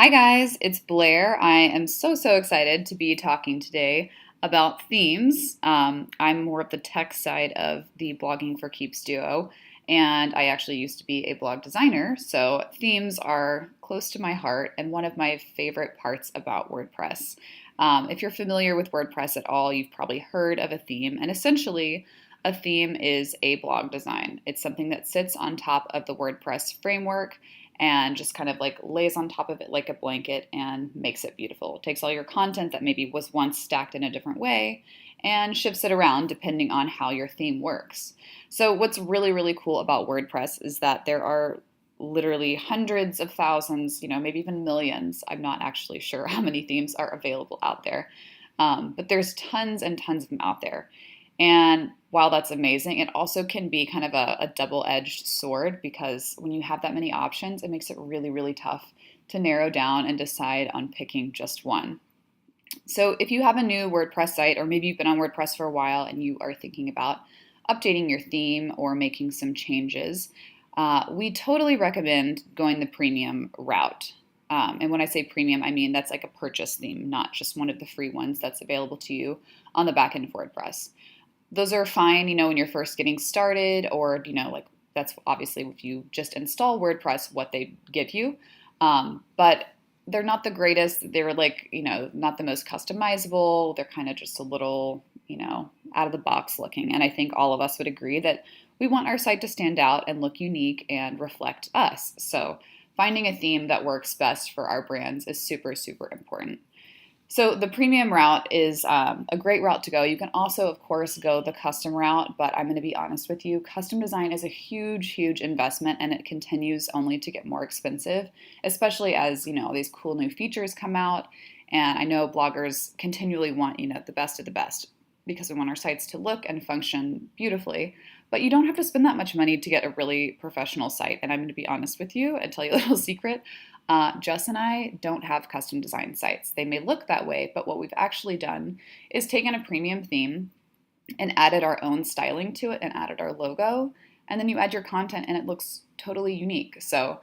Hi guys, it's Blair. I am so excited to be talking today about themes. I'm more of the tech side of the Blogging for Keeps duo, and I actually used to be a blog designer, so themes are close to my heart and one of my favorite parts about WordPress. If you're familiar with WordPress at all, you've probably heard of a theme, and essentially, a theme is a blog design. It's something that sits on top of the WordPress framework and just kind of like lays on top of it like a blanket and makes it beautiful. It takes all your content that maybe was once stacked in a different way and shifts it around depending on how your theme works. So, what's really cool about WordPress is that there are literally hundreds of thousands, maybe even millions. I'm not actually sure how many themes are available out there, but there's tons and tons of them out there. And while that's amazing, it also can be kind of a double-edged sword because when you have that many options, it makes it really tough to narrow down and decide on picking just one. So if you have a new WordPress site, or maybe you've been on WordPress for a while and you are thinking about updating your theme or making some changes, we totally recommend going the premium route. And when I say premium, I mean that's like a purchase theme, not just one of the free ones that's available to you on the back end of WordPress. Those are fine, when you're first getting started, or, like that's obviously if you just install WordPress, what they give you. But they're not the greatest. They're like, not the most customizable. They're kind of just a little, out of the box looking. And I think all of us would agree that we want our site to stand out and look unique and reflect us. So finding a theme that works best for our brands is super important. So the premium route is a great route to go. You can also, of course, go the custom route, but I'm going to be honest with you, custom design is a huge investment, and it continues only to get more expensive, especially as, these cool new features come out. And I know bloggers continually want, the best of the best because we want our sites to look and function beautifully. But you don't have to spend that much money to get a really professional site. And I'm going to be honest with you and tell you a little secret. Jess and I don't have custom design sites. They may look that way, but what we've actually done is taken a premium theme and added our own styling to it and added our logo. And then you add your content and it looks totally unique. So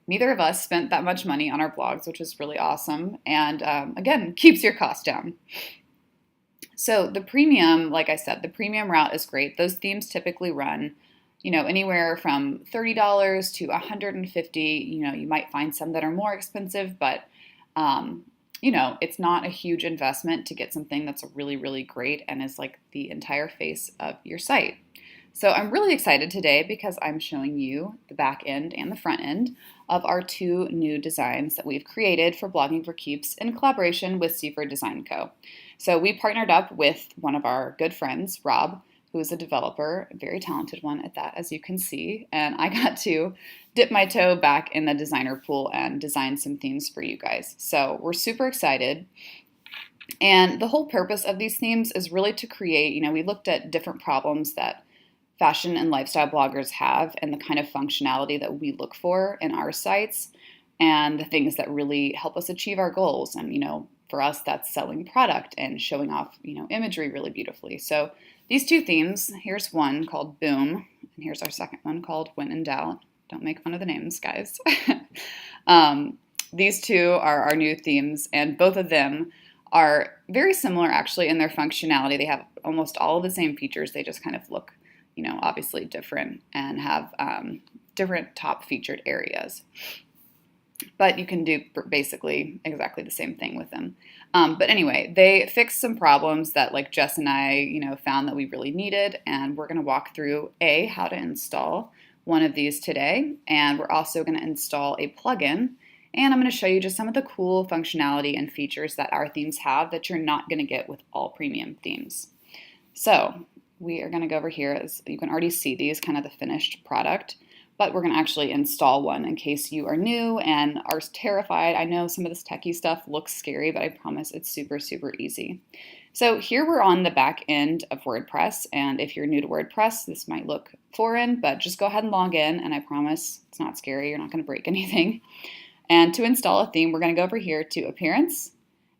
neither of us spent that much money on our blogs, which is really awesome. And again, keeps your cost down. So the premium, like I said, the premium route is great. Those themes typically run anywhere from $30 to $150. You might find some that are more expensive, but it's not a huge investment to get something that's really great and is like the entire face of your site. So I'm really excited today because I'm showing you the back end and the front end of our two new designs that we've created for Blogging for Keeps in collaboration with Seaford Design Co. So we partnered up with one of our good friends, Rob, who is a developer, a very talented one at that, as you can see. And I got to dip my toe back in the designer pool and design some themes for you guys. So we're super excited. And the whole purpose of these themes is really to create, we looked at different problems that fashion and lifestyle bloggers have and the kind of functionality that we look for in our sites and the things that really help us achieve our goals. And, for us, that's selling product and showing off, imagery really beautifully. So these two themes, here's one called Boom, and here's our second one called When in Doubt. Don't make fun of the names, guys. These two are our new themes, and both of them are very similar actually in their functionality. They have almost all of the same features. They just kind of look, obviously different and have different top featured areas. But you can do basically exactly the same thing with them. But anyway, they fixed some problems that like Jess and I, found that we really needed. And we're going to walk through how to install one of these today. And we're also going to install a plugin. And I'm going to show you just some of the cool functionality and features that our themes have that you're not going to get with all premium themes. So we are going to go over here. As you can already see these, kind of the finished product. But we're going to actually install one in case you are new and are terrified. I know some of this techie stuff looks scary, but I promise it's super easy. So here we're on the back end of WordPress, and if you're new to WordPress, this might look foreign, but just go ahead and log in, and I promise it's not scary. You're not going to break anything. And to install a theme, we're going to go over here to Appearance,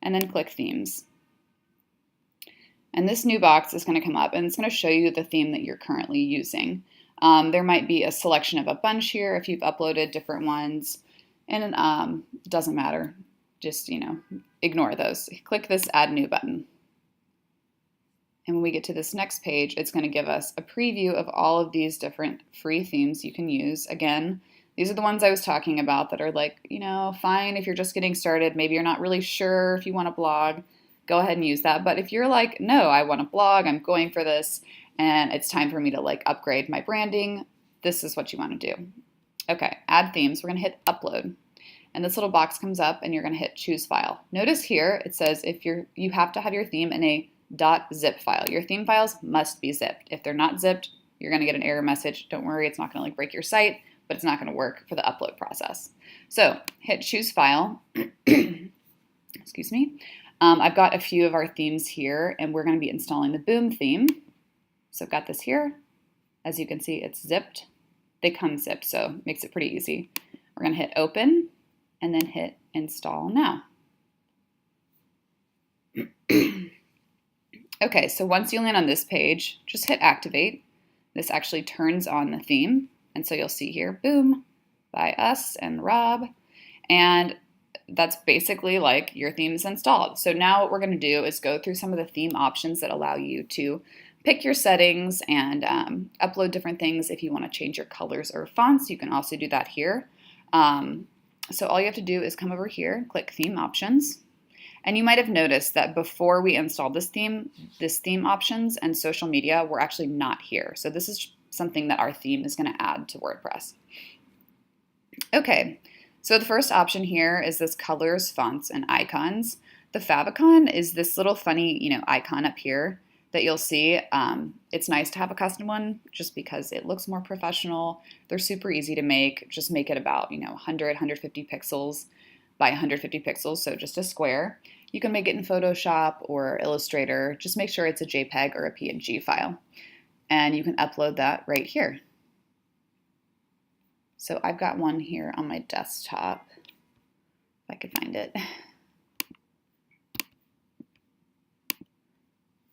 and then click Themes. And this new box is going to come up, and it's going to show you the theme that you're currently using. There might be a selection of a bunch here if you've uploaded different ones, and it doesn't matter. just, ignore those. Click this Add New button. And when we get to this next page, it's going to give us a preview of all of these different free themes you can use. Again, these are the ones I was talking about that are like, fine if you're just getting started. Maybe you're not really sure if you want to blog. Go ahead and use that. But if you're like, no, I want to blog, I'm going for this, and it's time for me to like upgrade my branding, this is what you want to do. Okay, add themes. We're going to hit upload. And this little box comes up and you're going to hit choose file. Notice here it says if you have to have your theme in a .zip file. Your theme files must be zipped. If they're not zipped, you're going to get an error message. Don't worry, it's not going to like break your site, but it's not going to work for the upload process. So hit choose file. Excuse me. I've got a few of our themes here, and we're going to be installing the Boom theme. So I've got this here. As you can see, it's zipped. They come zipped, so it makes it pretty easy. We're going to hit open and then hit install now. Okay, so once you land on this page, just hit activate. This actually turns on the theme. And so you'll see here, Boom, by us and Rob. And that's basically like your theme is installed. So now what we're going to do is go through some of the theme options that allow you to pick your settings and upload different things. If you want to change your colors or fonts, you can also do that here. So all you have to do is come over here, click theme options. And you might have noticed that before we installed this theme options and social media were actually not here. So this is something that our theme is going to add to WordPress. Okay, so the first option here is this colors, fonts, and icons. The favicon is this little funny, icon up here that you'll see. It's nice to have a custom one just because it looks more professional. They're super easy to make. Just make it about, 100, 150 pixels by 150 pixels, so just a square. You can make it in Photoshop or Illustrator. Just make sure it's a JPEG or a PNG file. And you can upload that right here. So I've got one here on my desktop, if I could find it.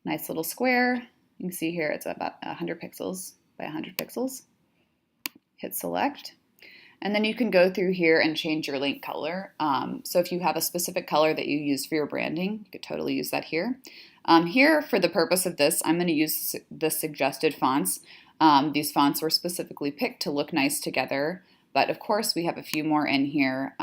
Nice little square. You can see here it's about 100 pixels by 100 pixels. Hit select. And then you can go through here and change your link color. So if you have a specific color that you use for your branding, you could totally use that here. Here, for the purpose of this, I'm going to use the suggested fonts. These fonts were specifically picked to look nice together, but of course we have a few more in here.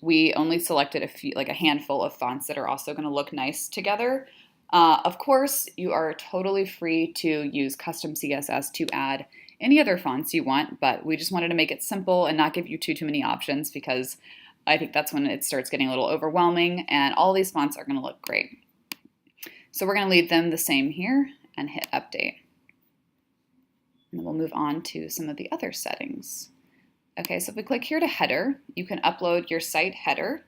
We only selected a handful of fonts that are also going to look nice together. Of course, you are totally free to use custom CSS to add any other fonts you want, but we just wanted to make it simple and not give you too many options because I think that's when it starts getting a little overwhelming, and all these fonts are going to look great. So we're going to leave them the same here and hit update. And then we'll move on to some of the other settings. Okay, so if we click here to header, you can upload your site header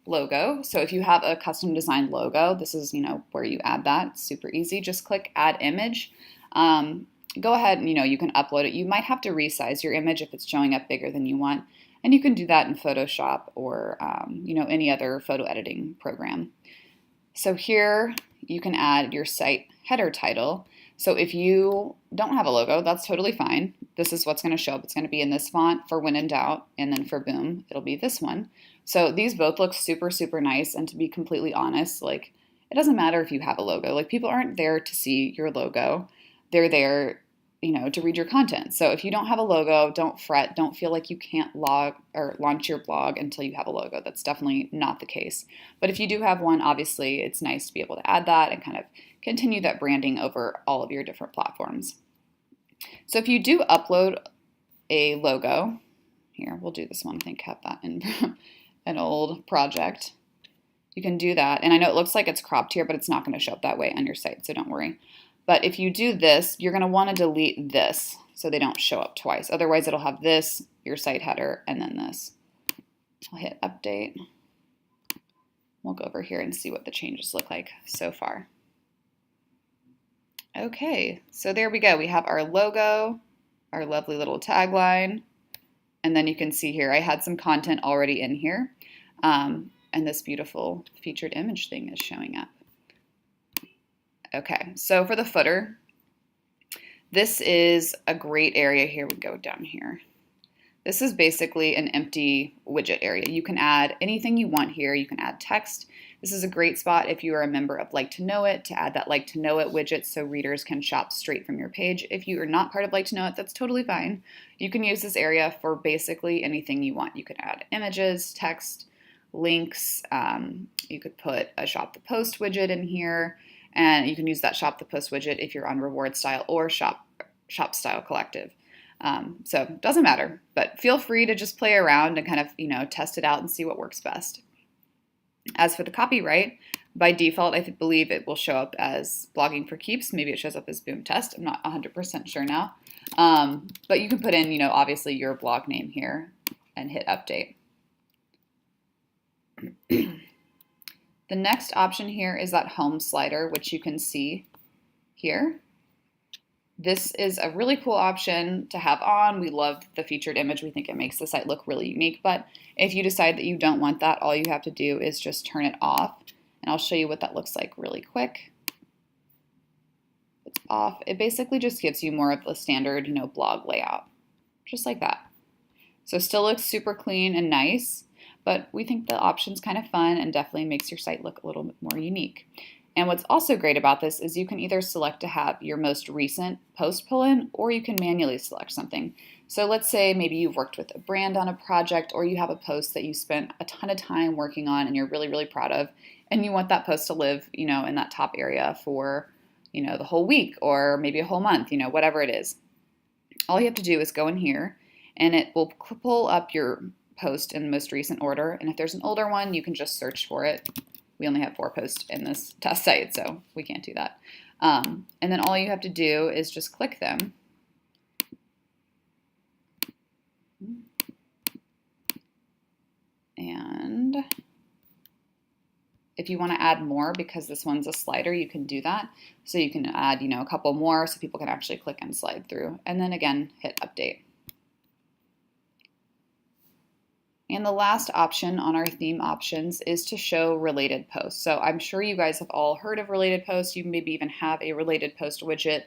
logo. So if you have a custom designed logo, this is, where you add that. It's super easy. Just click add image. Go ahead and, you can upload it. You might have to resize your image if it's showing up bigger than you want. And you can do that in Photoshop or, any other photo editing program. So here you can add your site header title. So if you don't have a logo, that's totally fine. This is what's going to show up. It's going to be in this font for when in doubt, and then for Boom, it'll be this one. So these both look super, super nice. And to be completely honest, it doesn't matter if you have a logo. People aren't there to see your logo. They're there, to read your content. So if you don't have a logo, don't fret. Don't feel like you can't launch your blog until you have a logo. That's definitely not the case. But if you do have one, obviously it's nice to be able to add that and kind of continue that branding over all of your different platforms. So if you do upload a logo, here, we'll do this one. I think I have that in an old project. You can do that. And I know it looks like it's cropped here, but it's not going to show up that way on your site, so don't worry. But if you do this, you're going to want to delete this so they don't show up twice. Otherwise, it'll have this, your site header, and then this. I'll hit update. We'll go over here and see what the changes look like so far. Okay, so there we go. We have our logo, our lovely little tagline, and then you can see here I had some content already in here, and this beautiful featured image thing is showing up. Okay, so for the footer, this is a great area here. We go down here. This is basically an empty widget area. You can add anything you want here. You can add text. This is a great spot if you are a member of Like to Know It to add that Like to Know It widget so readers can shop straight from your page. If you are not part of Like to Know It, that's totally fine. You can use this area for basically anything you want. You can add images, text, links. You could put a Shop the Post widget in here, and you can use that Shop the Post widget if you're on Reward Style or Shop Style Collective. So it doesn't matter, but feel free to just play around and kind of, test it out and see what works best. As for the copyright, by default, I believe it will show up as Blogging for Keeps. Maybe it shows up as Boom Test. I'm not 100% sure now. But you can put in, obviously your blog name here and hit update. The next option here is that home slider, which you can see here. This is a really cool option to have on. We love the featured image. We think it makes the site look really unique. But if you decide that you don't want that, all you have to do is just turn it off. And I'll show you what that looks like really quick. It's off. It basically just gives you more of the standard, blog layout, just like that. So still looks super clean and nice, but we think the option's kind of fun and definitely makes your site look a little bit more unique. And what's also great about this is you can either select to have your most recent post pull in, or you can manually select something. So let's say maybe you've worked with a brand on a project, or you have a post that you spent a ton of time working on and you're really, really proud of, and you want that post to live, in that top area for, the whole week or maybe a whole month, whatever it is. All you have to do is go in here and it will pull up your post in most recent order. And if there's an older one, you can just search for it. We only have 4 posts in this test site, so we can't do that. And then all you have to do is just click them. And if you want to add more, because this one's a slider, you can do that. So you can add, a couple more so people can actually click and slide through. And then again, hit update. And the last option on our theme options is to show related posts. So I'm sure you guys have all heard of related posts. You maybe even have a related post widget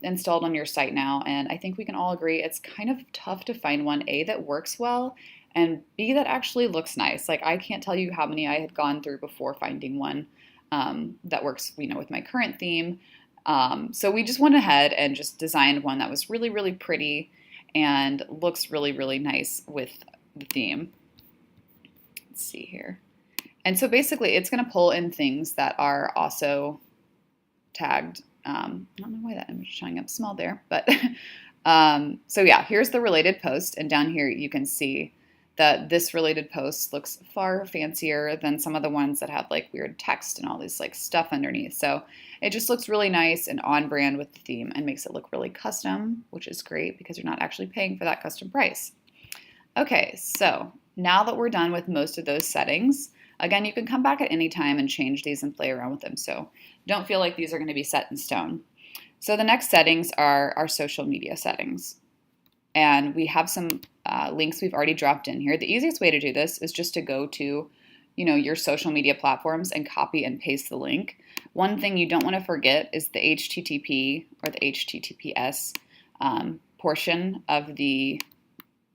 installed on your site now. And I think we can all agree it's kind of tough to find one, A, that works well, and B, that actually looks nice. Like, I can't tell you how many I had gone through before finding one that works, with my current theme. So we just went ahead and just designed one that was really, really pretty and looks really, really nice with the theme. Let's see here. And so basically it's going to pull in things that are also tagged. I don't know why that image is showing up small there, but so yeah, here's the related post, and down here you can see that this related post looks far fancier than some of the ones that have like weird text and all this like stuff underneath. So it just looks really nice and on brand with the theme and makes it look really custom, which is great because you're not actually paying for that custom price. Okay, so now that we're done with most of those settings, again, you can come back at any time and change these and play around with them. So don't feel like these are going to be set in stone. So the next settings are our social media settings. And we have some links we've already dropped in here. The easiest way to do this is just to go to, your social media platforms and copy and paste the link. One thing you don't want to forget is the HTTP or the HTTPS portion of the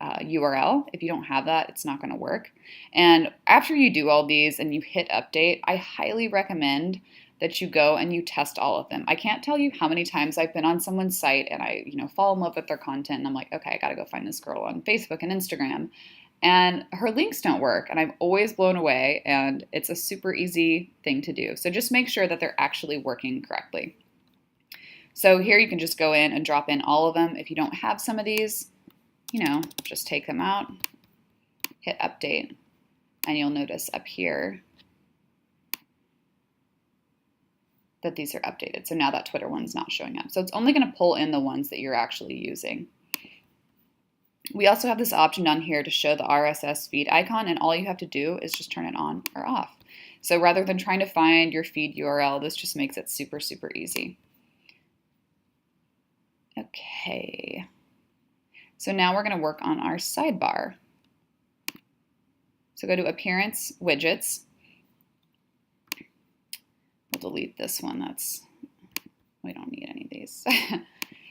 URL. If you don't have that, it's not going to work. And after you do all these and you hit update, I highly recommend that you go and you test all of them. I can't tell you how many times I've been on someone's site and I, fall in love with their content and I'm like, okay, I got to go find this girl on Facebook and Instagram. And her links don't work and I'm always blown away, and it's a super easy thing to do. So just make sure that they're actually working correctly. So here you can just go in and drop in all of them. If you don't have some of these, just take them out, hit update, and you'll notice up here that these are updated. So now that Twitter one's not showing up. So it's only going to pull in the ones that you're actually using. We also have this option down here to show the RSS feed icon, and all you have to do is just turn it on or off. So rather than trying to find your feed URL, this just makes it super, super easy. Okay. So now we're going to work on our sidebar. So go to Appearance, Widgets. We'll delete this one. We don't need any of these.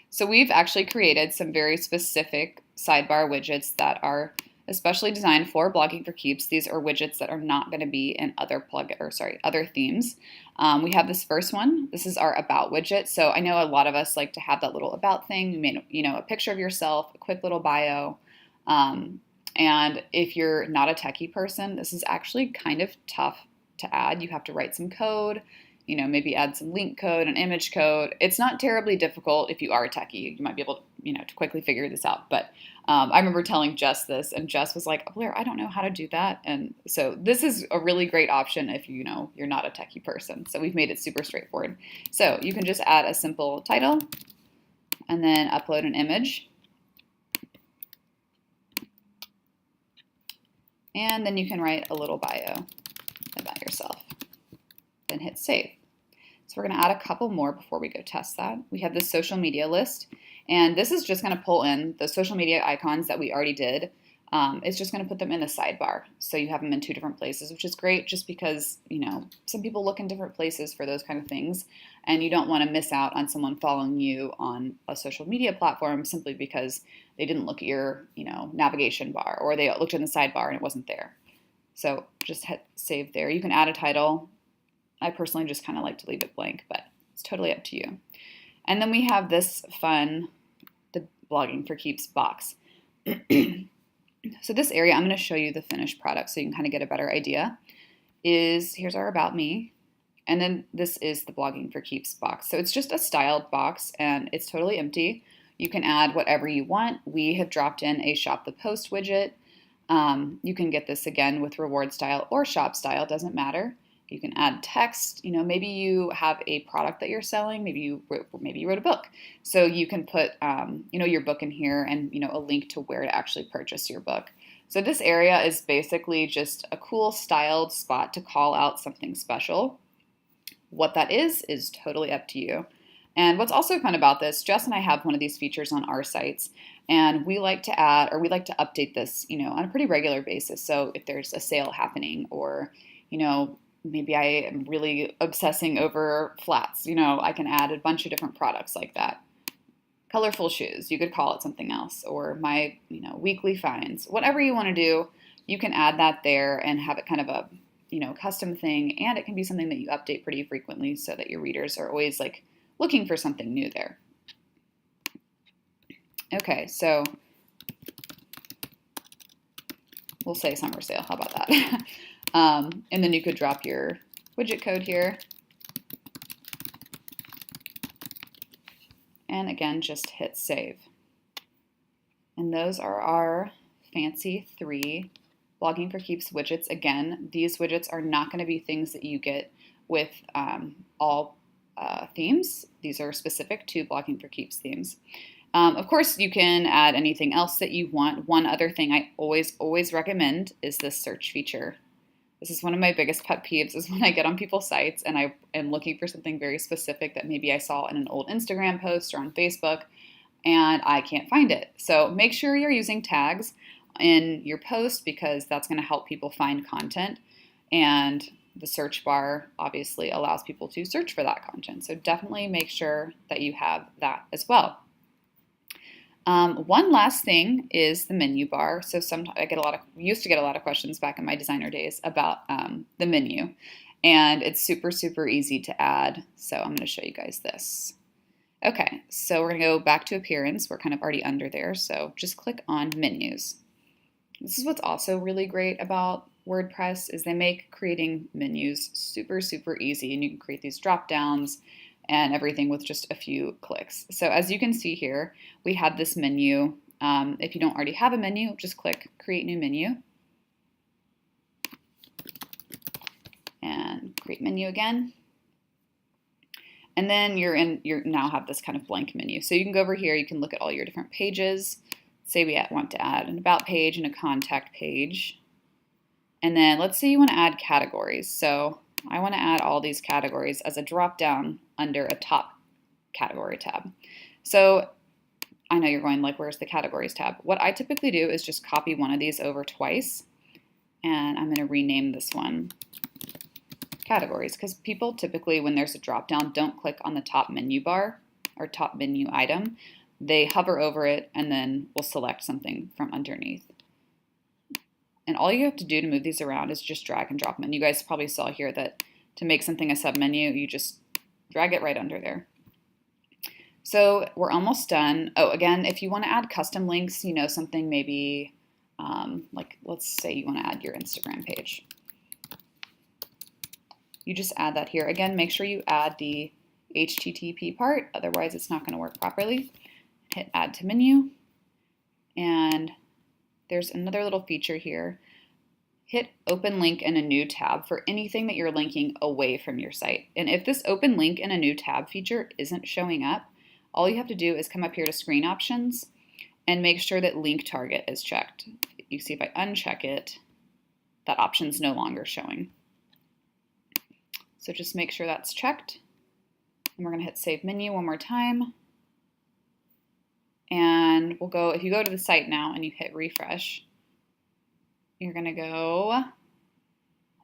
So we've actually created some very specific sidebar widgets that are especially designed for blogging for keeps. These are widgets that are not going to be in other other themes. We have this first one. This is our about widget. So I know a lot of us like to have that little about thing. A picture of yourself, a quick little bio. And if you're not a techie person, this is actually kind of tough to add. You have to write some code, maybe add some link code and image code. It's not terribly difficult if you are a techie. You might be able to, to quickly figure this out. But I remember telling Jess this, and Jess was like, Blair, I don't know how to do that. And so this is a really great option if you're not a techie person. So we've made it super straightforward. So you can just add a simple title and then upload an image. And then you can write a little bio about yourself. Then hit save. So we're going to add a couple more before we go test that. We have this social media list, and this is just going to pull in the social media icons that we already did. It's just going to put them in the sidebar. So you have them in 2 different places, which is great just because, some people look in different places for those kind of things, and you don't want to miss out on someone following you on a social media platform simply because they didn't look at your, navigation bar, or they looked in the sidebar and it wasn't there. So just hit save there. You can add a title. I personally just kind of like to leave it blank, but it's totally up to you. And then we have this fun, the blogging for keeps box. So this area, I'm going to show you the finished product so you can kind of get a better idea. Here's our about me. And then this is the blogging for keeps box. So it's just a styled box and it's totally empty. You can add whatever you want. We have dropped in a shop the post widget. You can get this again with reward style or shop style, doesn't matter. You can add text. Maybe you have a product that you're selling. Maybe you wrote a book. So you can put, your book in here and, a link to where to actually purchase your book. So this area is basically just a cool styled spot to call out something special. What that is totally up to you. And what's also fun about this, Jess and I have one of these features on our sites, and we like to update this, on a pretty regular basis. So if there's a sale happening, or, maybe I am really obsessing over flats, I can add a bunch of different products like that. Colorful shoes, you could call it something else, or my, weekly finds. Whatever you want to do, you can add that there and have it kind of a, custom thing, and it can be something that you update pretty frequently so that your readers are always like looking for something new there. Okay, so we'll say summer sale. How about that? And then you could drop your widget code here. And again, just hit save. And those are our fancy 3 blogging for keeps widgets. Again, these widgets are not going to be things that you get with all themes. These are specific to blogging for keeps themes. Of course, you can add anything else that you want. One other thing I always recommend is this search feature. This is one of my biggest pet peeves, is when I get on people's sites and I am looking for something very specific that maybe I saw in an old Instagram post or on Facebook, and I can't find it. So make sure you're using tags in your post, because that's going to help people find content. And the search bar obviously allows people to search for that content. So definitely make sure that you have that as well. One last thing is the menu bar. So sometimes used to get a lot of questions back in my designer days about the menu, and it's super, super easy to add. So I'm going to show you guys this. Okay, so we're going to go back to appearance. We're kind of already under there. So just click on menus. This is what's also really great about WordPress, is they make creating menus super, super easy, and you can create these drop downs and everything with just a few clicks. So as you can see here, we have this menu. If you don't already have a menu, just click Create New Menu. And create menu again. And then you now have this kind of blank menu. So you can go over here, you can look at all your different pages. Say we want to add an about page and a contact page. And then let's say you want to add categories. So I want to add all these categories as a drop down under a top category tab. So I know you're going like, where's the categories tab? What I typically do is just copy one of these over twice, and I'm going to rename this one categories, because people typically, when there's a drop down, don't click on the top menu bar or top menu item. they hover over it and then will select something from underneath. And all you have to do to move these around is just drag and drop them. And you guys probably saw here that to make something a submenu, you just drag it right under there. So we're almost done. Oh, again, if you want to add custom links, you know, something maybe like, let's say you want to add your Instagram page. You just add that here. Again, make sure you add the HTTP part, otherwise it's not going to work properly. Hit add to menu, and there's another little feature here. Hit open link in a new tab for anything that you're linking away from your site. And if this open link in a new tab feature isn't showing up, all you have to do is come up here to screen options and make sure that link target is checked. You see if I uncheck it, that option's no longer showing. So just make sure that's checked. And we're going to hit save menu one more time. And we'll go, if you go to the site now and you hit refresh, you're going to go,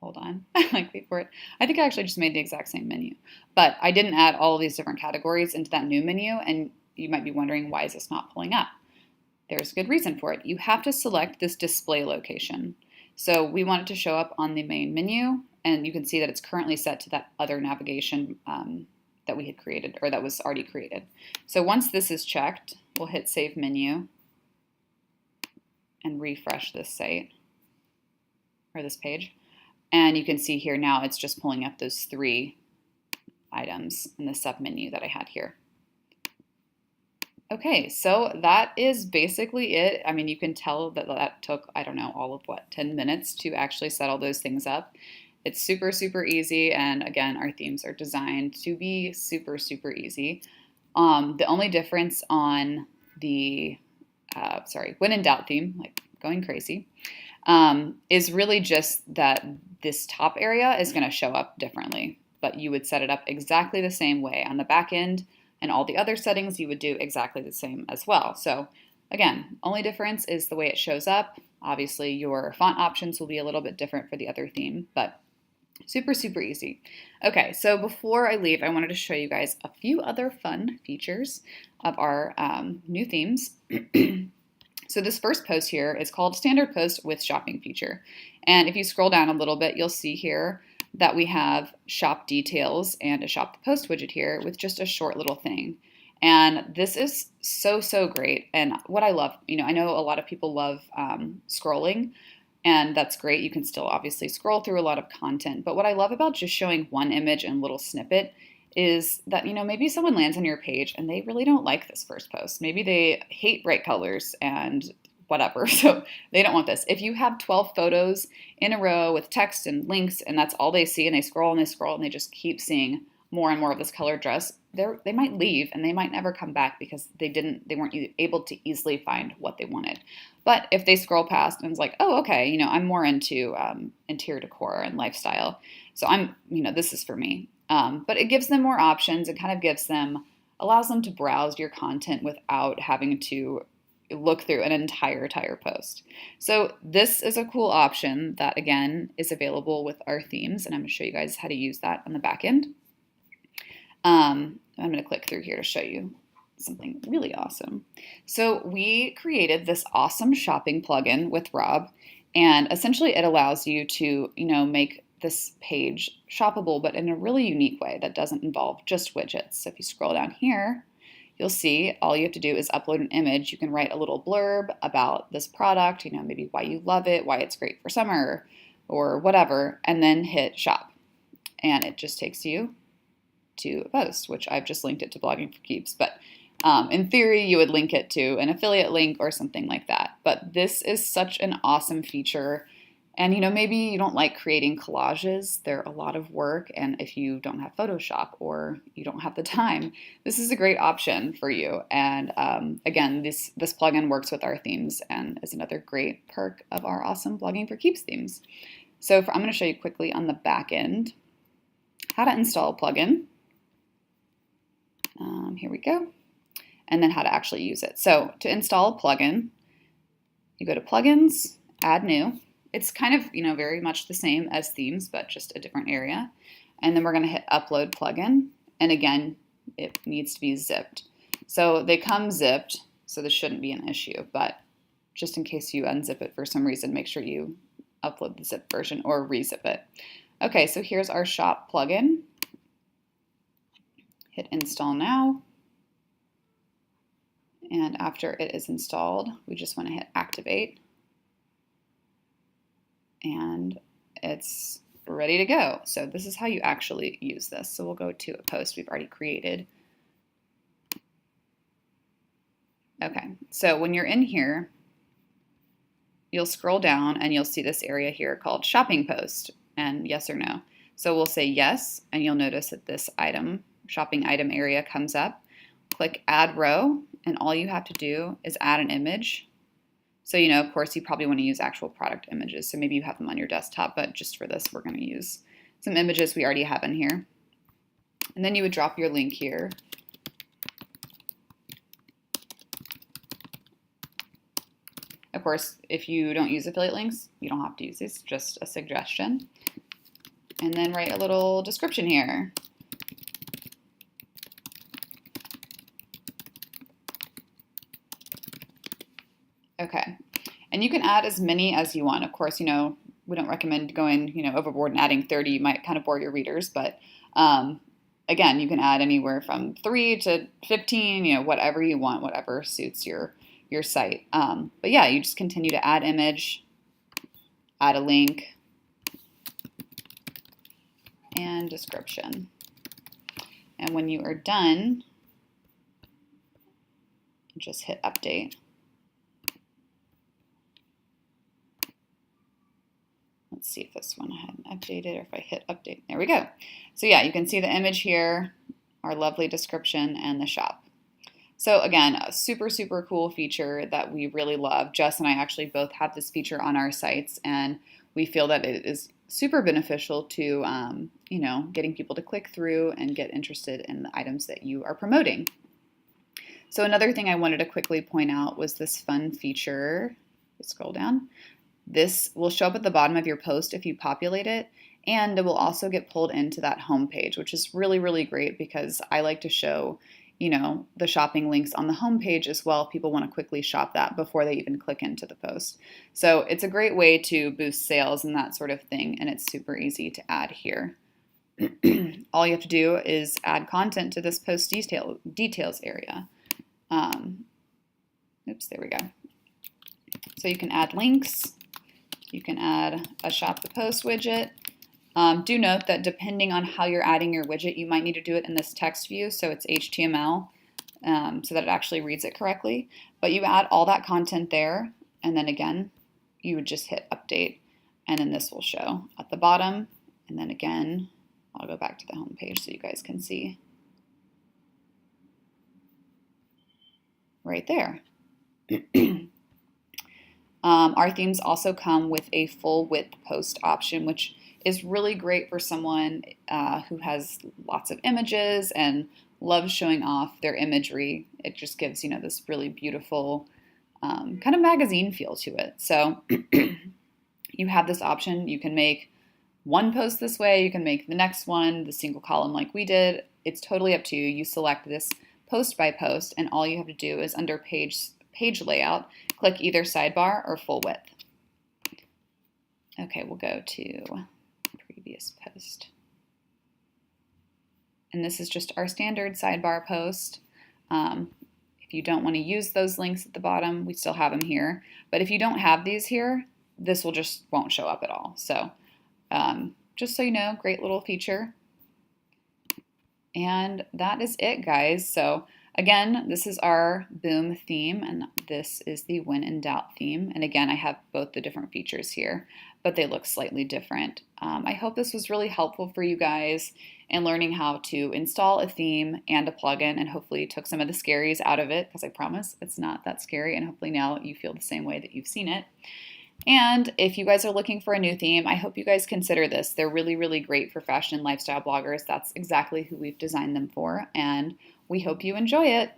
hold on, like wait for it. I think I actually just made the exact same menu, but I didn't add all of these different categories into that new menu. And you might be wondering, why is this not pulling up? There's a good reason for it. You have to select this display location. So we want it to show up on the main menu, and you can see that it's currently set to that other navigation that we had created, or that was already created. So once this is checked, we'll hit save menu and refresh this site, or this page. And you can see here now it's just pulling up those 3 items in the submenu that I had here. Okay, so that is basically it. I mean, you can tell that that took, I don't know, all of what, 10 minutes to actually set all those things up. It's super, super easy. And again, our themes are designed to be super, super easy. The only difference on the, when in doubt theme, like going crazy, is really just that this top area is going to show up differently, but you would set it up exactly the same way on the back end. And all the other settings you would do exactly the same as well. So again, only difference is the way it shows up. Obviously your font options will be a little bit different for the other theme, but super, super easy. Okay, so before I leave, I wanted to show you guys a few other fun features of our new themes. So this first post here is called Standard Post with Shopping Feature. And if you scroll down a little bit, you'll see here that we have shop details and a shop the post widget here with just a short little thing. And this is so, so great. And what I love, you know, I know a lot of people love scrolling, and that's great. You can still obviously scroll through a lot of content. But what I love about just showing one image and little snippet is that, you know, maybe someone lands on your page and they really don't like this first post. Maybe they hate bright colors and whatever, so they don't want this. If you have 12 photos in a row with text and links and that's all they see, and they scroll and they scroll and they just keep seeing more and more of this colored dress, they might leave and they might never come back because they weren't able to easily find what they wanted. But if they scroll past and it's like, oh, okay, you know, I'm more into interior decor and lifestyle, so this is for me. But it gives them more options. It kind of allows them to browse your content without having to look through an entire post. So this is a cool option that, again, is available with our themes, and I'm going to show you guys how to use that on the back end. I'm going to click through here to show you something really awesome. So we created this awesome shopping plugin with Rob, and essentially it allows you to, you know, make this page shoppable, but in a really unique way that doesn't involve just widgets. So if you scroll down here, you'll see all you have to do is upload an image. You can write a little blurb about this product, you know, maybe why you love it, why it's great for summer, or whatever, and then hit shop. And it just takes you to a post, which I've just linked it to Blogging for Keeps. But in theory, you would link it to an affiliate link or something like that. But this is such an awesome feature. And, you know, maybe you don't like creating collages. They're a lot of work. And if you don't have Photoshop or you don't have the time, this is a great option for you. And again, this plugin works with our themes and is another great perk of our awesome Blogging for Keeps themes. So I'm going to show you quickly on the back end how to install a plugin. Here we go. And then how to actually use it. So to install a plugin, you go to Plugins, Add New. It's kind of, you know, very much the same as themes, but just a different area. And then we're going to hit Upload Plugin. And again, it needs to be zipped. So they come zipped, so this shouldn't be an issue, but just in case you unzip it for some reason, make sure you upload the zip version or rezip it. Okay, so here's our shop plugin. Hit install now. And after it is installed, we just want to hit activate. And it's ready to go. So this is how you actually use this. So we'll go to a post we've already created. Okay, so when you're in here, you'll scroll down and you'll see this area here called shopping post and yes or no. So we'll say yes, and you'll notice that this item, shopping item area comes up. Click add row, and all you have to do is add an image. So, of course, you probably want to use actual product images. So maybe you have them on your desktop, but just for this, we're going to use some images we already have in here. And then you would drop your link here. Of course, if you don't use affiliate links, you don't have to use this, just a suggestion. And then write a little description here. Okay, and you can add as many as you want. Of course, we don't recommend going, overboard and adding 30. You might kind of bore your readers, but again, you can add anywhere from 3 to 15, whatever you want, whatever suits your site. But yeah, you just continue to add image, add a link, and description. And when you are done, just hit update. Let's see if this one I hadn't updated or if I hit update. There we go. So yeah, you can see the image here, our lovely description, and the shop. So again, a super, super cool feature that we really love. Jess and I actually both have this feature on our sites, and we feel that it is super beneficial to, getting people to click through and get interested in the items that you are promoting. So another thing I wanted to quickly point out was this fun feature. Let's scroll down. This will show up at the bottom of your post if you populate it, and it will also get pulled into that home page, which is really, really great because I like to show the shopping links on the home page as well if people want to quickly shop that before they even click into the post. So it's a great way to boost sales and that sort of thing, and it's super easy to add here. All you have to do is add content to this post details area. There we go. So you can add links, you can add a shop the post widget. Do note that depending on how you're adding your widget, you might need to do it in this text view, so it's HTML, so that it actually reads it correctly. But you add all that content there, and then again, you would just hit update, and then this will show at the bottom. And then again, I'll go back to the home page so you guys can see right there. Our themes also come with a full width post option, which is really great for someone who has lots of images and loves showing off their imagery. It just gives, this really beautiful kind of magazine feel to it. So you have this option. You can make one post this way. You can make the next one the single column like we did. It's totally up to you. You select this post by post, and all you have to do is under page layout, click either sidebar or full width. Okay, we'll go to previous post. And this is just our standard sidebar post. If you don't want to use those links at the bottom, we still have them here. But if you don't have these here, this will just won't show up at all. So just so you know, great little feature. And that is it, guys. So again, this is our Boom theme, and this is the When in Doubt theme. And again, I have both the different features here, but they look slightly different. I hope this was really helpful for you guys in learning how to install a theme and a plugin, and hopefully took some of the scaries out of it, because I promise it's not that scary, and hopefully now you feel the same way that you've seen it. And if you guys are looking for a new theme, I hope you guys consider this. They're really, really great for fashion and lifestyle bloggers. That's exactly who we've designed them for, and we hope you enjoy it.